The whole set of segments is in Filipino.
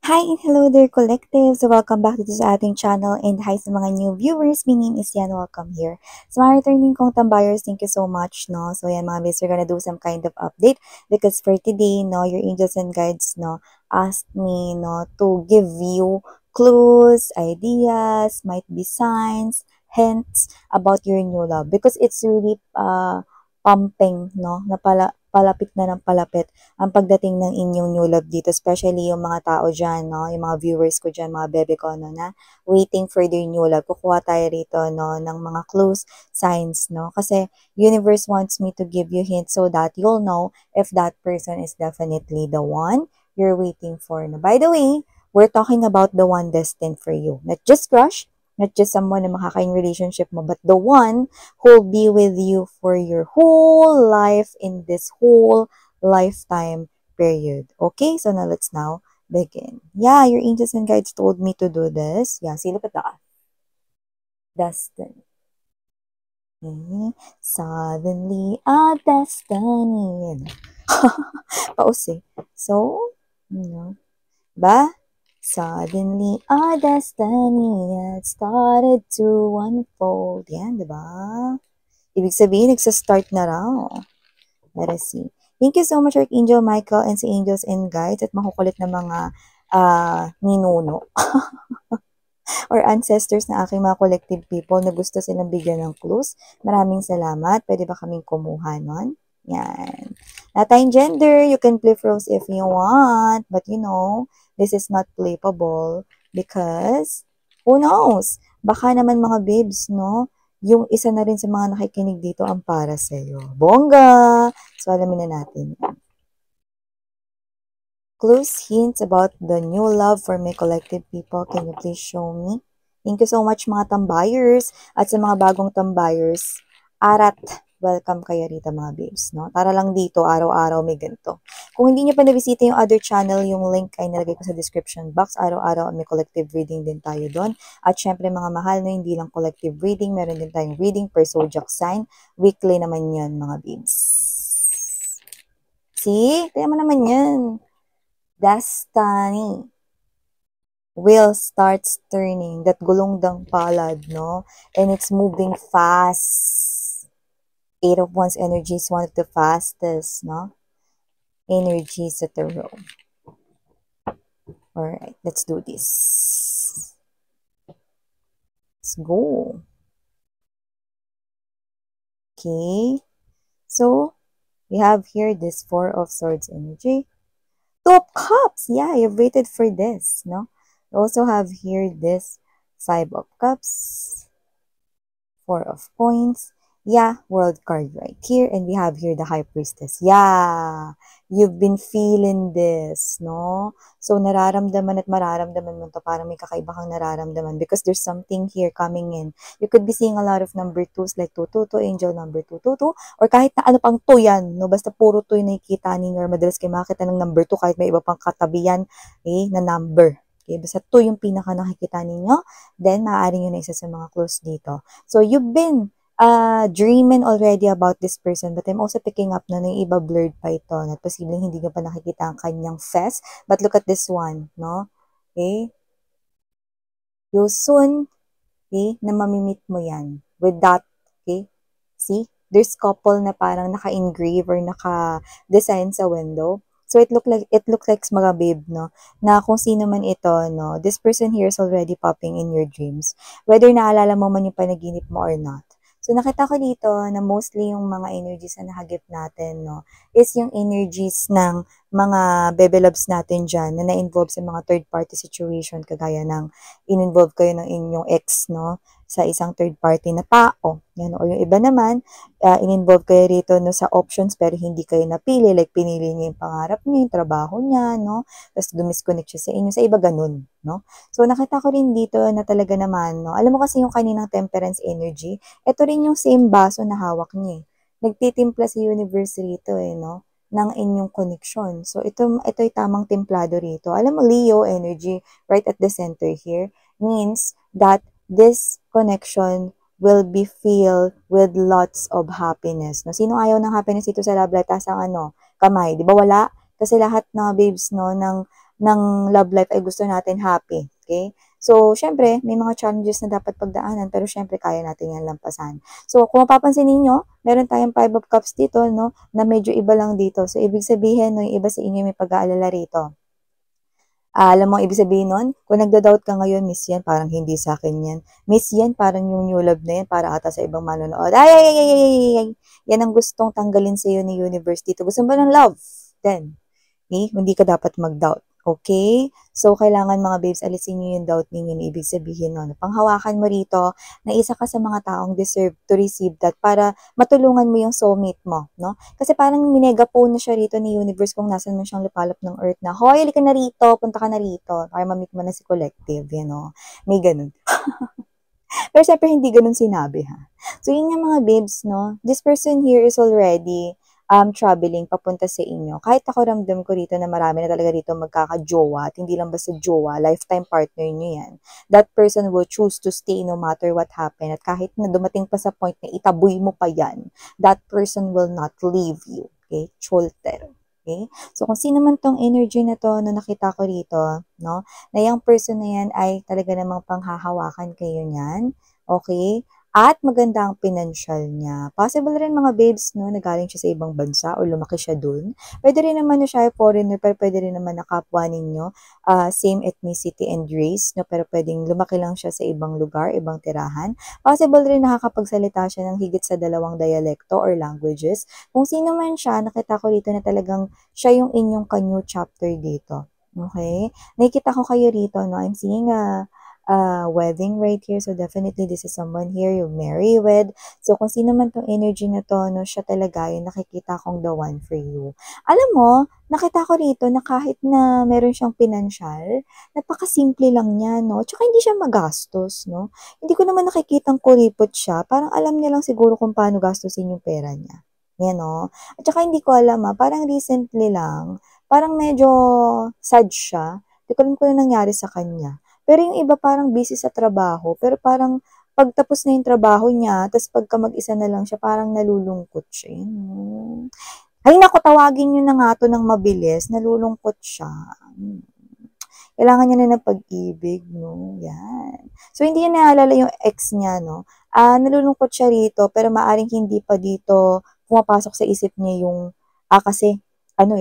Hi and hello there, collective! So welcome back dito sa ating channel and hi sa mga new viewers. My name is Yan. Welcome here. So mga returning kong tambayers, thank you so much, no? So yan mga bes, we're gonna do some kind of update because for today, no, your angels and guides, no, asked me, no, to give you clues, ideas, might be signs, hints about your new love because it's really pumping, no, na palapit na ng palapit ang pagdating ng inyong new love dito, especially yung mga tao dyan, no? Yung mga viewers ko dyan, mga bebe ko, no? Na waiting for their new love. Kukuha tayo rito, no? Ng mga clues, signs, no? Kasi universe wants me to give you hints so that you'll know if that person is definitely the one you're waiting for. No? By the way, we're talking about the one destined for you. Not just crush, not just someone na makakain relationship mo, but the one who'll be with you for your whole life in this whole lifetime period. Okay, so now let's now begin. Yeah, your angels and guides told me to do this. Yeah, see, look at that. Destiny. Okay. Suddenly, a destiny. Pause eh. So, ba? Suddenly, a destiny had started to unfold. Yan, diba? Ibig sabihin, nagsa-start na raw. Let us see. Thank you so much, Archangel Michael and sa Angels and Guides at makukulit na mga ninuno or ancestors na aking mga collective people na gusto silang bigyan ng clues. Maraming salamat. Pwede ba kaming kumuha nun? Yan. Na tayong gender, you can play froze if you want. But you know, this is not playable because who knows? Baka naman mga babes, no? Yung isa na rin sa mga nakikinig dito ang para sa'yo. Bongga! So, alamin na natin. Clues, hints about the new love for my collective people. Can you please show me? Thank you so much mga tambayers. At sa mga bagong tambayers, arat, welcome kayo rito mga babes. No? Tara lang dito, araw-araw may ganito. Kung hindi nyo pa nabisita yung other channel, yung link ay nalagay ko sa description box. Araw-araw may collective reading din tayo doon. At syempre mga mahal, no, hindi lang collective reading, meron din tayong reading per zodiac sign. Weekly naman yan mga babes. See? Kaya mo naman yan. Destiny. Wheel starts turning. That gulongdang palad, no? And it's moving fast. Eight of Wands energy is one of the fastest, no? Energies at the row. Alright, let's do this. Let's go. Okay. So, we have here this Four of Swords energy. Two of Cups. Yeah, you've waited for this, no? We also have here this Five of Cups, Four of Coins. Yeah, World card right here. And we have here the High Priestess. Yeah, you've been feeling this, no? So, nararamdaman at mararamdaman mo to. Parang may kakaiba kang nararamdaman because there's something here coming in. You could be seeing a lot of number 2s like 222, angel number 222, or kahit na ano pang 2 yan, no? Basta puro 2 yung nakikita ninyo or madalas kayo makakita ng number 2 kahit may iba pang katabi yan, na number. Okay, basta 2 yung pinaka nakikita ninyo, then maaaring yun na isa sa mga clues dito. So, you've been dreaming already about this person, but I'm also picking up na yung iba blurred pa ito, na posibleng hindi nyo pa nakikita ang kanyang face, but look at this one, no? Okay? You soon, okay, na mamimit mo yan with that, okay? See? There's couple na parang naka-engrave or naka-design sa window. So, it look like mga babe, no? Na kung sino man ito, no? This person here is already popping in your dreams. Whether naalala mo man yung panaginip mo or not. So, nakita ko dito na mostly yung mga energies na nakagip natin, no, is yung energies ng mga bebe loves natin dyan na na-involve sa mga third-party situation, kagaya ng in-involve kayo ng inyong ex, no, sa isang third-party na tao. Yan, o yung iba naman, in-involve kayo rito no, sa options pero hindi kayo napili. Like, pinili niya yung pangarap niya, yung trabaho niya, no, tapos dumisconnect siya sa inyo. Sa iba ganun, no. So, nakita ko rin dito na talaga naman, no, alam mo kasi yung kaninang temperance energy, ito rin yung same baso na hawak niya. Nagtitimpla si universe rito no, ng inyong connection. So, ito'y tamang templado rito. Alam mo, Leo energy, right at the center here, means that this connection will be filled with lots of happiness. No? Sino ayaw ng happiness dito sa love life? Taas ang kamay. Di ba wala? Kasi lahat na babes, no, ng ng love life ay gusto natin happy. Okay? So, syempre, may mga challenges na dapat pagdaanan, pero syempre, kaya natin yan lampasan. So, kung mapapansin ninyo, meron tayong 5 of Cups dito, no, na medyo iba lang dito. So, ibig sabihin, no, yung iba sa inyo may pag-aalala rito. Alam mo, ibig sabihin nun, kung nagda-doubt ka ngayon, miss yan, parang hindi sa akin yan. Miss yan, parang yung new love na yan, para ata sa ibang manonood. Ay! Yan ang gustong tanggalin sa'yo ni universe dito. Gusto mo ba ng love? Then, okay? Hindi ka dapat mag-doubt. Okay? So, kailangan mga babes, alisin nyo yung doubt ninyo na ibig sabihin nun. Panghawakan mo rito na isa ka sa mga taong deserve to receive that para matulungan mo yung soulmate mo, no? Kasi parang minegapone na siya rito ni universe kung nasan man siyang lupalop ng earth na, hoy, halika na rito, punta ka na rito, para ma-meet mo na si collective, you know? May ganun. Pero syempre, hindi ganun sinabi, ha? So, yun yung mga babes, no? This person here is already traveling papunta sa inyo. Kahit ako ramdam ko rito na marami na talaga rito magkaka-jowa at hindi lang basta jowa, lifetime partner nyo yan. That person will choose to stay no matter what happen. At kahit na dumating pa sa point na itaboy mo pa yan, that person will not leave you. Okay? Cholter. Okay? So, kung sino man tong energy na to na nakita ko rito, no, na yung person na yan ay talaga namang panghahawakan kayo niyan. Okay? At maganda ang financial niya. Possible rin mga babes, no, na galing siya sa ibang bansa o lumaki siya dun. Pwede rin naman na siya ay foreigner, pero pwede rin naman na kapwa ninyo, same ethnicity and race, no, pero pwedeng lumaki lang siya sa ibang lugar, ibang tirahan. Possible rin nakakapagsalita siya ng higit sa 2 dialekto or languages. Kung sino man siya, nakita ko dito na talagang siya yung inyong ka-new chapter dito. Okay? Nakikita ko kayo rito, no, I'm seeing wedding right here. So, definitely, this is someone here you marry with. So, kung sino man tong energy na to, no, siya talaga yung nakikita kong the one for you. Alam mo, nakita ko rito na kahit na meron siyang financial, napakasimple lang niya, no? Tsaka hindi siya magastos, no? Hindi ko naman nakikitang kuripot siya. Parang alam niya lang siguro kung paano gastusin yung pera niya. Yan, no? At saka hindi ko alam, parang recently lang, parang medyo sad siya. Hindi ko alam kung ano nangyari sa kanya. Pero yung iba parang busy sa trabaho, pero parang pagtapos na yung trabaho niya, tapos pagka mag-isa na lang siya, parang nalulungkot siya. Yun. Ay, naku, tawagin nyo na nga to ng mabilis, nalulungkot siya. Kailangan niya na ng pag-ibig, no? Yan. So, hindi niya naalala yung ex niya, no? Nalulungkot siya rito, pero maaring hindi pa dito pumapasok sa isip niya yung, kasi,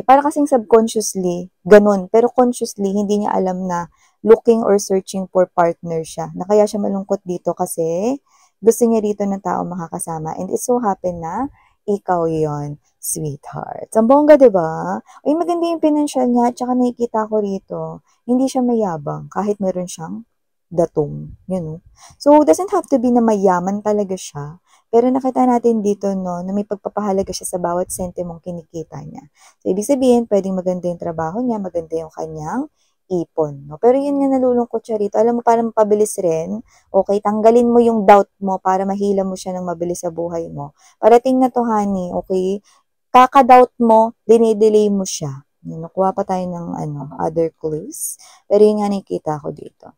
para kasing subconsciously, ganun. Pero consciously, hindi niya alam na looking or searching for partner siya. Na kaya siya malungkot dito kasi gusto niya rito ng tao makakasama. And it so happen na ikaw yon, sweetheart. Ang bongga, diba? Ay, maganda yung financial niya. Tsaka nakikita ko rito, hindi siya mayabang kahit meron siyang datong. You know? So, doesn't have to be na mayaman talaga siya. Pero nakita natin dito, no, na may pagpapahalaga siya sa bawat sentimong kinikita niya. So, ibig sabihin, pwedeng maganda yung trabaho niya, maganda yung kanyang ipon, no? Pero yun nga nalulungkot siya rito. Alam mo, para mapabilis rin, okay, tanggalin mo yung doubt mo para mahila mo siya ng mabilis sa buhay mo. Parating na to, honey, okay? Kaka-doubt mo, dinedelay mo siya. Nakuha pa tayo ng other clues. Pero yun nga nakikita ko dito.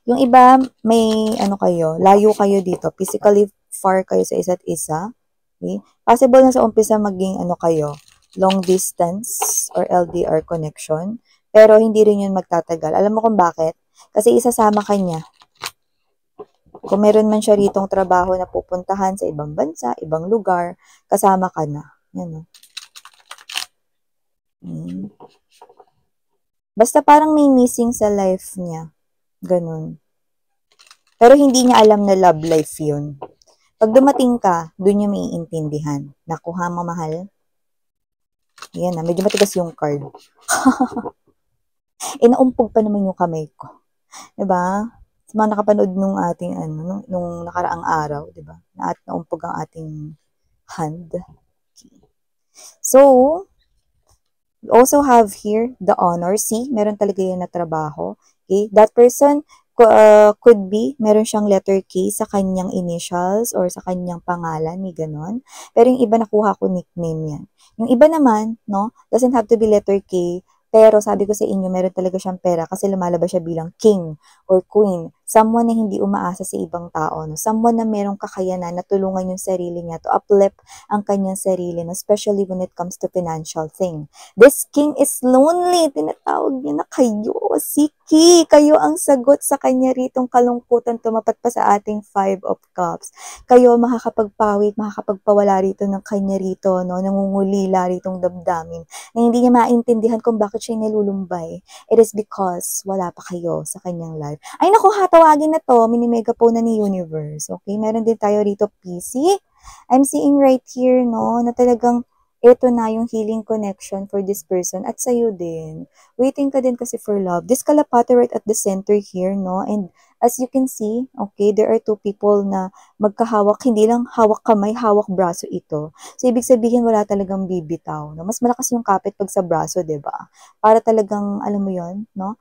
Yung iba, may layo kayo dito. Physically far kayo sa isa't isa. Okay? Possible na sa umpisa maging kayo, long distance or LDR connection. Pero hindi rin yun magtatagal. Alam mo kung bakit? Kasi isasama ka niya. Kung meron man siya ritong trabaho na pupuntahan sa ibang bansa, ibang lugar, kasama ka na. Yan, no? Basta parang may missing sa life niya. Ganun. Pero hindi niya alam na love life yun. Pag dumating ka, doon niya maiintindihan. Nakuha mo, mahal? Yan na, medyo matigas yung card. Naumpog pa naman yung kamay ko. Diba? Sa mga nakapanood nung ating, nung nakaraang araw, diba? Naumpog ang ating hand. Okay. So, we also have here the honor. See, meron talaga yan na trabaho. Okay? That person could be, meron siyang letter K sa kanyang initials or sa kanyang pangalan, may ganon. Pero yung iba nakuha ko nickname yan. Yung iba naman, no, doesn't have to be letter K, Pero sabi ko sa inyo, meron talaga siyang pera kasi lumalabas siya bilang king or queen. Someone na hindi umaasa sa ibang tao. No? Someone na merong kakayanan na tulungan yung sarili niya to uplift ang kanyang sarili, no? Especially when it comes to financial thing. This king is lonely. Tinatawag niya na kayo. Siki, kayo ang sagot sa kanya ritong kalungkutan tumapat pa sa ating Five of Cups. Kayo makakapagpawit, makakapagpawala rito ng kanya rito, no? Nangungulila ritong damdamin na hindi niya maintindihan kung bakit siya nilulumbay. It is because wala pa kayo sa kanyang life. Ay naku, tawagin na to, minimega po na ni Universe. Okay, meron din tayo rito PC. I'm seeing right here, no, na talagang ito na yung healing connection for this person at sa'yo din. Waiting ka din kasi for love. This kalapate right at the center here, no? And as you can see, okay, there are two people na magkahawak, hindi lang hawak kamay, hawak braso ito. So, ibig sabihin, wala talagang bibitaw. No? Mas malakas yung kapit pag sa braso, ba diba? Para talagang, alam mo yon, no?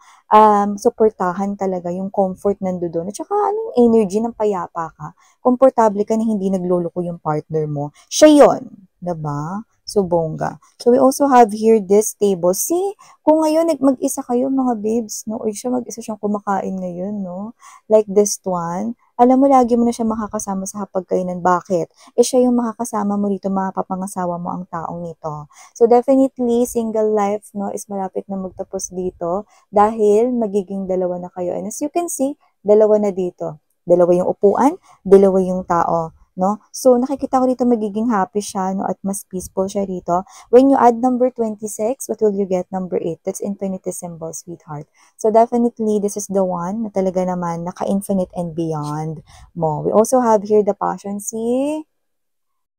Suportahan talaga yung comfort nandoon. At saka, anong energy ng payapa ka? Komportable ka na hindi nagloloko yung partner mo. Siya yon, diba? So, bongga. So, we also have here this table. See, kung ngayon mag-isa kayo mga babes, no? Or siya mag-isa siyang kumakain ngayon, no? Like this one. Alam mo, lagi mo na siya makakasama sa hapagkainan. Bakit? Siya yung makakasama mo rito, mapapangasawa mo ang taong nito. So, definitely, single life, no, is malapit na magtapos dito dahil magiging dalawa na kayo. And as you can see, dalawa na dito. Dalawa yung upuan, dalawa yung tao. No? So, nakikita ko dito magiging happy siya, no? At mas peaceful siya rito. When you add number 26, what will you get? Number 8. That's infinity symbol, sweetheart. So, definitely, this is the one na talaga naman naka-infinite and beyond mo. We also have here the passion. See?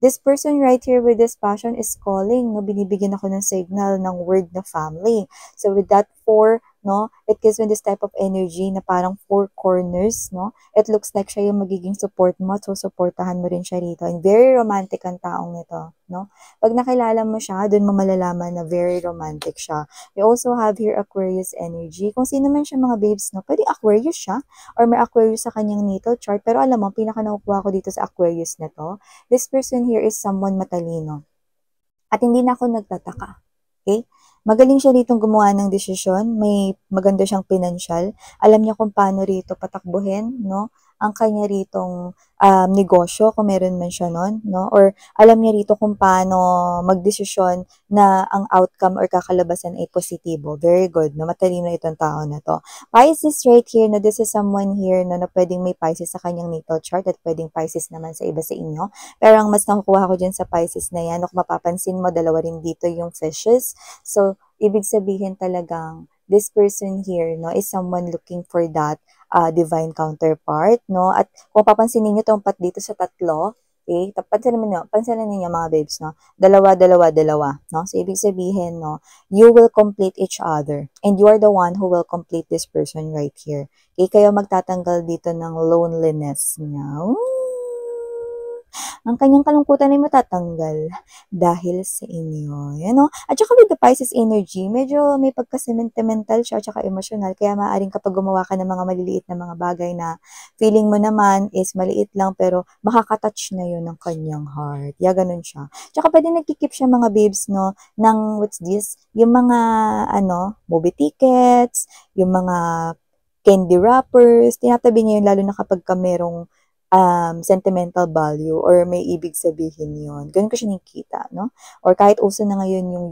This person right here with this passion is calling, no? Binibigyan ako ng signal ng word na family. So, with that 4, no? It gives me this type of energy na parang 4 corners, no? It looks like siya yung magiging support mo. So, supportahan mo rin siya rito. And very romantic ang taong nito, no? Pag nakilala mo siya, dun mo malalaman na very romantic siya. We also have here Aquarius energy. Kung sino man siya mga babes, no? Pwede Aquarius siya or may Aquarius sa kanyang natal chart. Pero alam mo, pinaka nakukuha ko dito sa Aquarius na to, this person here is someone matalino. At hindi na ako nagtataka. Okay? Magaling siya ditong gumawa ng desisyon, may maganda siyang pinansyal, alam niya kung paano rito patakbuhin, no? Ang kanya ritong negosyo, kung meron man siya nun, no? Or alam niya rito kung paano magdesisyon na ang outcome or kakalabasan ay positibo. Very good, no? Matalino itong tao na to. Pisces right here, no? This is someone here, no, na pwedeng may Pisces sa kanyang natal chart at pwedeng Pisces naman sa iba sa inyo. Pero ang mas nakukuha ko dyan sa Pisces na yan, kung mapapansin mo, dalawa rin dito yung fishes. So, ibig sabihin talagang this person here, no, is someone looking for that divine counterpart, no? At kung papansinin niyo tungpat dito sa tatlo, okay? Pansinin niyo mga babes, no? Dalawa, dalawa, dalawa, no? So, ibig sabihin, no, you will complete each other and you are the one who will complete this person right here. Okay? Kayo magtatanggal dito ng loneliness niya. Ang kanyang kalungkutan ay matatanggal dahil sa inyo. Yan, no? At saka with the Pisces energy, medyo may pagka-sentimental siya at saka emotional. Kaya maaaring kapag gumawa ka ng mga maliliit na mga bagay na feeling mo naman is maliit lang pero makakatouch na yun ng kanyang heart. Ya, ganun siya. Tsaka pwede nagkikip siya mga babes, no, ng what's this? Yung mga, movie tickets, yung mga candy wrappers, tinatabi niya yun lalo na kapag ka merong sentimental value or may ibig sabihin yun. Ganun ko siya nakikita, no? Or kahit uso na ngayon yung,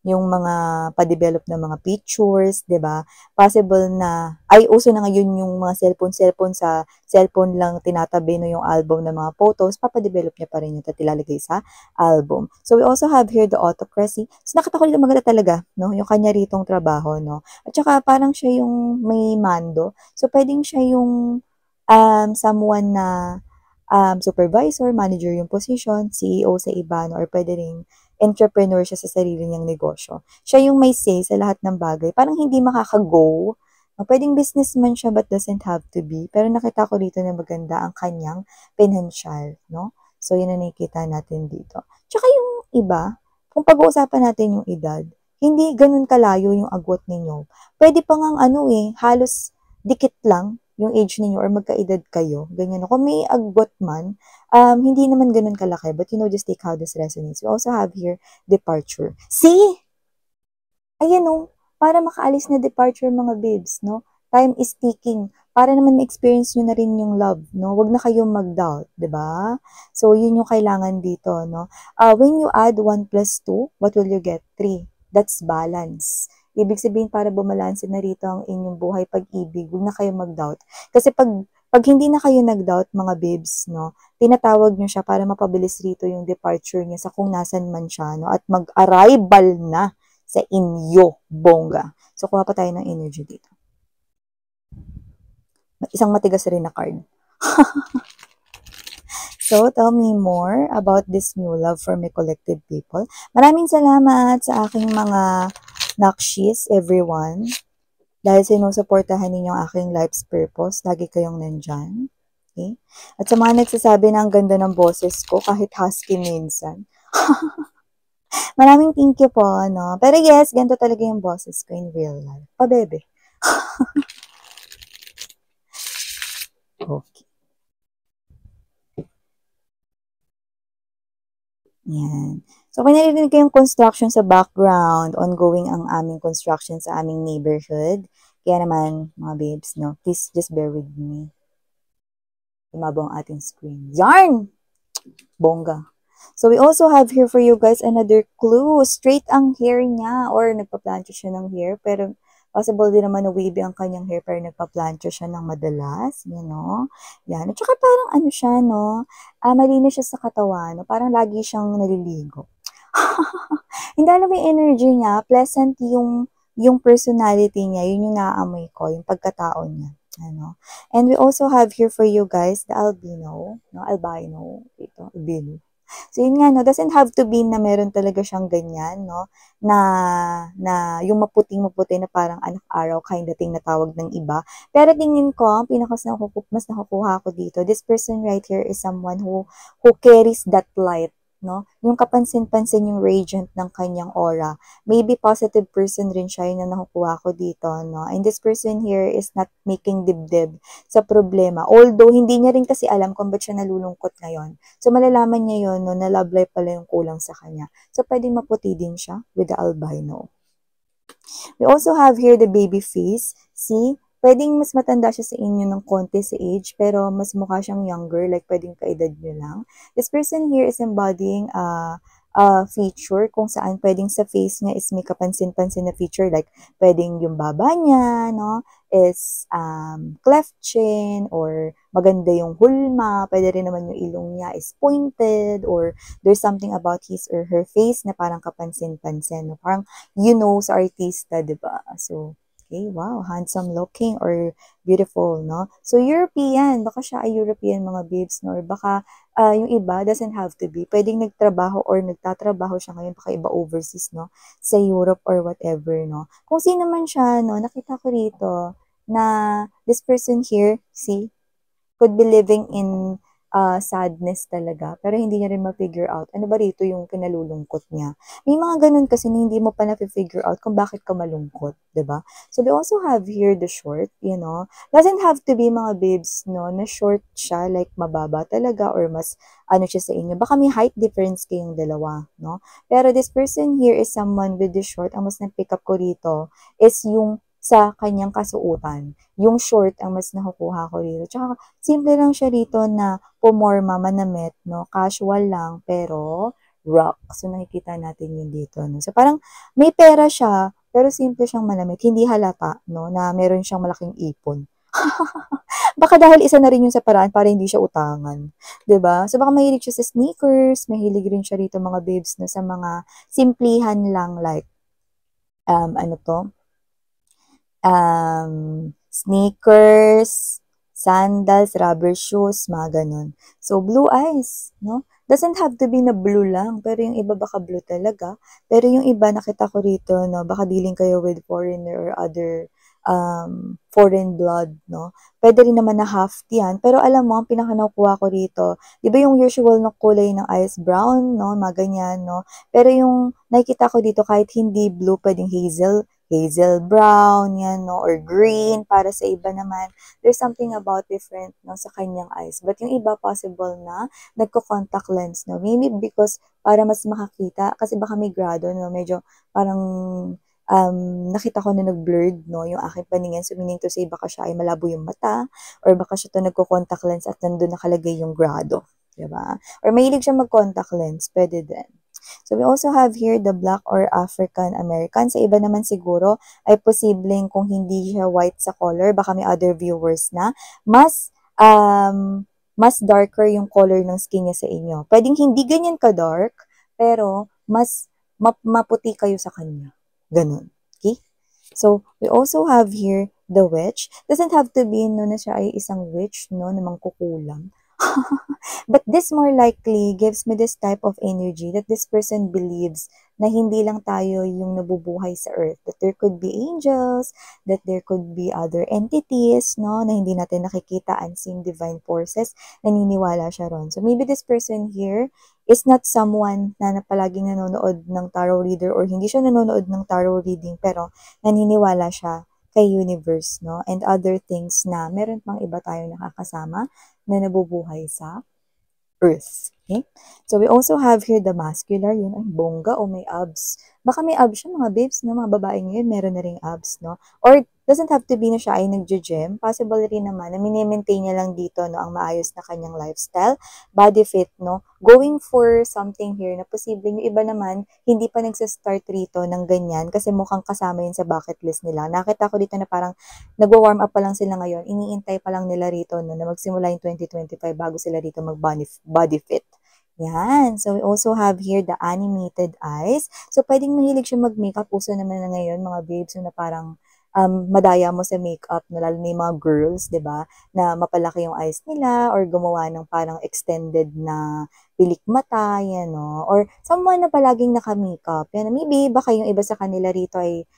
yung mga pa-develop na mga pictures, 'di ba? Possible na, uso na ngayon yung mga cellphone sa cellphone lang tinatabi no yung album ng mga photos, papadevelop niya pa rin yung ilalagay sa album. So, we also have here the autocracy. So, nakita ko maganda talaga, no? Yung kanya ritong trabaho, no? At saka parang siya yung may mando. So, pwedeng siya yung someone na supervisor, manager yung position, CEO sa iba, no? Or pwede rin entrepreneur siya sa sarili niyang negosyo. Siya yung may say sa lahat ng bagay. Parang hindi makaka-go. No? Pwedeng businessman siya but doesn't have to be. Pero nakita ko dito na maganda ang kanyang financial. No? So, yun ang nakikita natin dito. Tsaka yung iba, kung pag-uusapan natin yung edad, hindi ganun kalayo yung agwat ninyo. Pwede pa ngang halos dikit lang yung age ninyo or magkaedad kayo, ganyan. Kung may agwat man, hindi naman ganun kalaki, but just take how this resonates. We also have here, departure. See? Ayan para makaalis na departure mga babes, no? Time is ticking. Para naman ma-experience nyo na rin yung love, no? Huwag na kayong mag-doubt, di ba? So, yun yung kailangan dito, no? When you add 1 plus 2, what will you get? 3. That's balance. Ibig sabihin, para bumalanse na rito ang inyong buhay pag-ibig, huwag na kayong mag-doubt. Kasi pag hindi na kayo nag-doubt, mga babes, no? Tinatawag nyo siya para mapabilis rito yung departure niya sa kung nasan man siya, no? At mag-arrival na sa inyo, bongga. So, kuha pa tayo ng energy dito. Isang matigas rin na card. So, tell me more about this new love for my collective people. Maraming salamat sa aking mga nakshis, everyone. Dahil sinusuportahan ninyo ang aking life's purpose, lagi kayong nandyan. Okay? At sa mga nagsasabi na ang ganda ng boses ko, kahit husky minsan. Maraming thank you po, no? Pero yes, ganito talaga yung boses ko in real life. Pabebe. Okay. Yan. So, kung narinig ko yung construction sa background, ongoing ang aming construction sa aming neighborhood. Kaya naman, mga babes, no, please just bear with me. Tumabo ang ating screen. Yarn! Bongga. So, we also have here for you guys another clue. Straight ang hair niya or nagpa-plancho siya ng hair. Pero, possible din naman na wavy ang kanyang hair pero nagpa-plancho siya ng madalas. You know? Yan. At saka parang ano siya, no? Malinis siya sa katawan. No? Parang lagi siyang naliligo. Hindi alam mo yung energy niya. Pleasant yung personality niya. Yun yung naaamoy ko. Yung pagkatao niya. Ano? And we also have here for you guys the albino. No? Albino. Ito. Albino. So, yun nga, no, doesn't have to be na meron talaga siyang ganyan, no, na yung maputing-maputi na parang anak araw kind of thing na tawag ng iba. Pero tingin ko, ang mas nakukuha ko dito, this person right here is someone who carries that light, no, yung kapansin-pansin yung radiant ng kanyang aura. Maybe positive person rin siya, yun ang nakukuha ko dito, no, and this person here is not making dibdib sa problema. Although, hindi niya rin kasi alam kung ba't siya nalulungkot ngayon. So, malalaman niya yun, no, na love life pala yung kulang sa kanya. So, pwedeng maputi din siya with the albino. We also have here the baby face. See? Pwedeng mas matanda siya sa inyo ng konti sa age, pero mas mukha siyang younger, like pwedeng kaedad nyo lang. This person here is embodying a feature kung saan pwedeng sa face niya is may kapansin-pansin na feature, like pwedeng yung baba niya, no, is cleft chin, or maganda yung hulma, pwede rin naman yung ilong niya is pointed, or there's something about his or her face na parang kapansin-pansin, no? Parang, you know, sa artista, diba? So, okay, wow, handsome looking or beautiful, no? So, European, baka siya ay European mga babes, no? Or baka yung iba doesn't have to be. Pwedeng nagtrabaho or nagtatrabaho siya ngayon, baka iba overseas, no? Sa Europe or whatever, no? Kung sino man siya, no? Nakita ko rito na this person here, see, could be living in sadness talaga, pero hindi niya rin ma-figure out ano ba rito yung kinalulungkot niya. May mga ganun kasi na hindi mo pa na-figure out kung bakit ka malungkot, 'di ba? So, we also have here the short, you know. Doesn't have to be mga babes, no, na short siya, like mababa talaga or mas ano siya sa inyo. Baka may height difference kayong dalawa, no? Pero this person here is someone with the short. Ang mas na-pick up ko rito is yung sa kanyang kasuotan. Yung short ang mas nakukuha ko rito. Tsaka, simple lang siya rito na pumorma, manamit, no? Casual lang, pero rock. So, nakikita natin yun dito, no? So, parang may pera siya, pero simple siyang manamit. Hindi halata, no? Na meron siyang malaking ipon. Baka dahil isa na rin yun sa paraan para hindi siya utangan. 'Di ba? So, baka mahilig siya sa sneakers, mahilig rin siya rito mga babes, no? Sa mga simplihan lang, like, ano to? Sneakers, sandals, rubber shoes, mga ganun. So, blue eyes, no? Doesn't have to be na blue lang, pero yung iba baka blue talaga. Pero yung iba, nakita ko rito, no? Baka dealing kayo with foreigner or other foreign blood, no? Pwede rin naman na half yan. Pero alam mo, ang pinakanakuha ko rito, di ba yung usual na kulay ng eyes brown, no? Mga ganyan, no? Pero yung nakikita ko dito, kahit hindi blue, pwedeng hazel brown, yan, no? Or green, para sa iba naman. There's something about different, no? Sa kanyang eyes. But yung iba, possible na nagko-contact lens, no? Maybe because para mas makakita, kasi baka may grado, no? Medyo parang nakita ko na nag-blurred, no, yung aking paningin. So, meaning to say, baka siya ay malabo yung mata, or baka siya to nagko-contact lens at nandun nakalagay yung grado. Diba? Or mahilig siya mag-contact lens, pwede din. So, we also have here the Black or African American. Sa iba naman siguro, ay posibleng kung hindi siya white sa color, baka may other viewers na, mas darker yung color ng skin niya sa inyo. Pwedeng hindi ganyan ka-dark, pero mas maputi kayo sa kanya. Ganun. Okay? So, we also have here the witch. Doesn't have to be no na siya ay isang witch, no, na mangkukulam. But this more likely gives me this type of energy that this person believes na hindi lang tayo yung nabubuhay sa earth. That there could be angels, that there could be other entities, no, na hindi natin nakikita, unseen divine forces. Naniniwala siya ron. So maybe this person here is not someone na palaging nanonood ng tarot reader or hindi siya nanonood ng tarot reading pero naniniwala siya kay universe, no? And other things na meron pang iba tayong nakakasama na nabubuhay sa earth. Okay? So, we also have here the muscular. Yun ay bongga o may abs. Baka may abs siya, mga babes, no? Mga babae ngayon, meron na ring abs, no? Or, doesn't have to be na siya ay nagjo-gym. Possible rin naman na mini-maintain niya lang dito, no? Ang maayos na kanyang lifestyle. Body fit, no? Going for something here na posibleng yung iba naman, hindi pa nagsastart rito ng ganyan kasi mukhang kasama yun sa bucket list nila. Nakita ko dito na parang nagwa-warm up pa lang sila ngayon. Iniintay pa lang nila rito, no? Na magsimula yung 2025 bago sila rito mag-body fit. Yan. So, we also have here the animated eyes. So, pwedeng mahilig siya mag-makeup. Uso naman na ngayon, mga babes, na parang madaya mo sa makeup, na lalo na yung mga girls, 'di ba? Na mapalaki yung eyes nila or gumawa ng parang extended na pilik mata, yan, no? Or someone na palaging naka-makeup. Yan, maybe baka yung iba sa kanila rito ay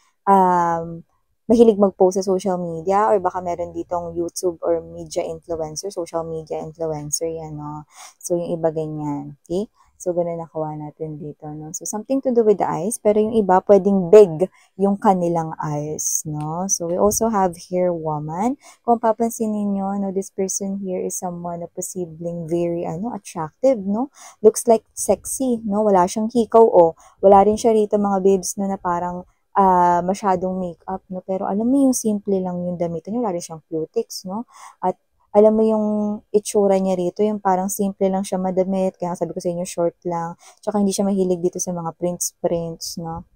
mahilig mag-post sa social media or baka meron ditong YouTube or media influencer, social media influencer, yan, no? So, yung iba ganyan, okay? So, ganun nakuha natin dito, no? So, something to do with the eyes, pero yung iba, pwedeng big yung kanilang eyes, no? So, we also have here woman. Kung papansin ninyo, no, this person here is someone na posibleng very, attractive, no? Looks like sexy, no? Wala siyang hikaw, wala rin siya rito, mga babes, no, na parang masyadong makeup, no? Pero alam mo yung simple lang yung damit niya, wala rin siyang cutics, no? At alam mo yung itsura niya rito, yung parang simple lang siya madamit, kaya sabi ko sa inyo, short lang. Tsaka hindi siya mahilig dito sa mga prints, no?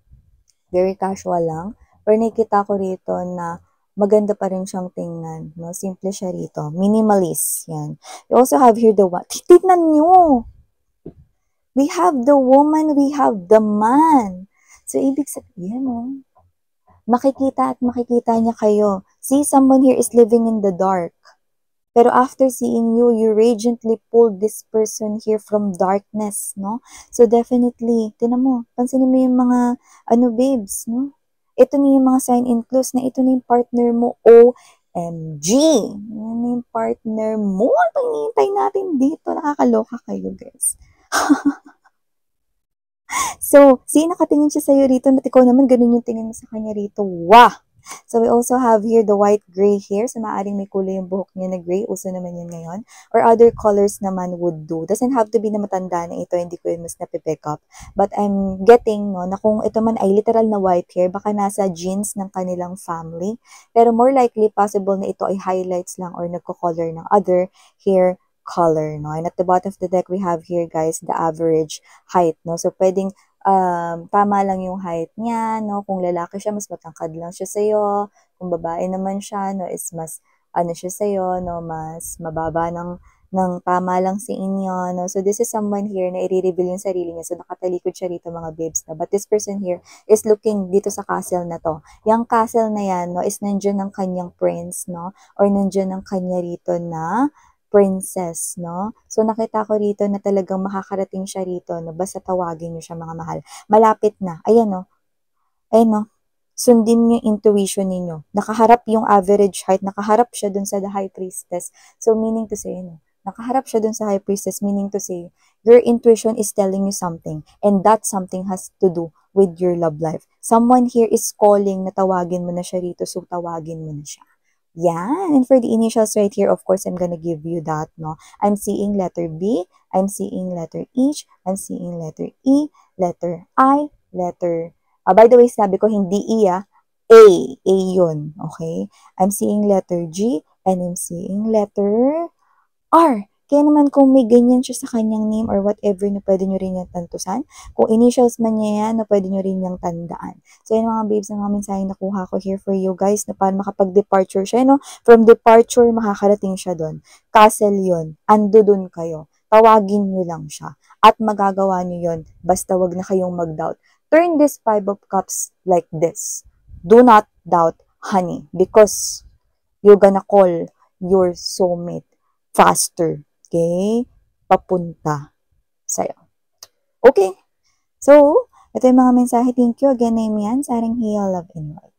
Very casual lang. Pero nakikita ko rito na maganda pa rin siyang tingnan, no? Simple siya rito. Minimalist, yan. We also have here the what? Tignan nyo! We have the woman, we have the man. So, ibig sabihin, no? Makikita at makikita niya kayo. See, someone here is living in the dark. Pero after seeing you, you radiantly pulled this person here from darkness, no? So definitely, tinan mo, pansinin mo yung mga, babes, no? Ito na yung mga sign and clues na ito na yung partner mo, OMG! Yan na yung partner mo. Ano pa hinihintay natin dito? Nakakaloka kayo, guys. So, nakatingin siya sa'yo rito, at ikaw naman, ganun yung tingin mo sa kanya rito. Wah! So, we also have here the white-gray hair. So, maaaring may kulay yung buhok niya na gray. Uso naman yun ngayon. Or other colors naman would do. Doesn't have to be na matanda na ito. Hindi ko yun mas napipick up. But I'm getting, no, na kung ito man ay literal na white hair, baka nasa genes ng kanilang family. Pero more likely, possible na ito ay highlights lang or nagko-color ng other hair color, no? And at the bottom of the deck, we have here, guys, the average height, no? So, pwedeng tama lang yung height niya, no? Kung lalaki siya, mas matangkad lang siya sa'yo. Kung babae naman siya, no, is mas, siya sa'yo, no, mas mababa ng tama lang sa inyo, no? So, this is someone here na i-reveal yung sarili niya. So, nakatalikod siya rito, mga babes, no? But this person here is looking dito sa castle na to. Yung castle na yan, no, is nandiyan ng kanyang prince, no? Or nandiyan ng kanya rito na princess, no? So, nakita ko rito na talagang makakarating siya rito, no? Basta tawagin niyo siya, mga mahal. Malapit na. Ayan, no? Ayan, no? Sundin niyo yung intuition ninyo. Nakaharap yung average height. Nakaharap siya dun sa the high priestess. So, meaning to say, no? Nakaharap siya dun sa high priestess, meaning to say, your intuition is telling you something. And that something has to do with your love life. Someone here is calling na tawagin mo na siya rito. So, tawagin mo na siya. Yan. And for the initials right here, of course, I'm gonna give you that, no? I'm seeing letter B, I'm seeing letter H, I'm seeing letter E, letter I, letter By the way, sabi ko hindi iya, A. A yun. Okay? I'm seeing letter G and I'm seeing letter R. Kaya naman kung may ganyan siya sa kanyang name or whatever na pwede nyo rin yung tantusan. Kung initials man niya yan, na pwede nyo rin yung tandaan. So, yun mga babes, ang mga mensaheng nakuha ko here for you guys na paano makapag-departure siya, no? From departure, makakarating siya doon. Castle yun. Ando doon kayo. Tawagin nyo lang siya. At magagawa nyo yun. Basta wag na kayong mag-doubt. Turn this 5 of Cups like this. Do not doubt, honey. Because you're gonna call your soulmate faster. Okay? Papunta sa'yo. Okay? So, ito yung mga mensahe. Thank you again, Amian. Sa ating Heal, Love, and Light.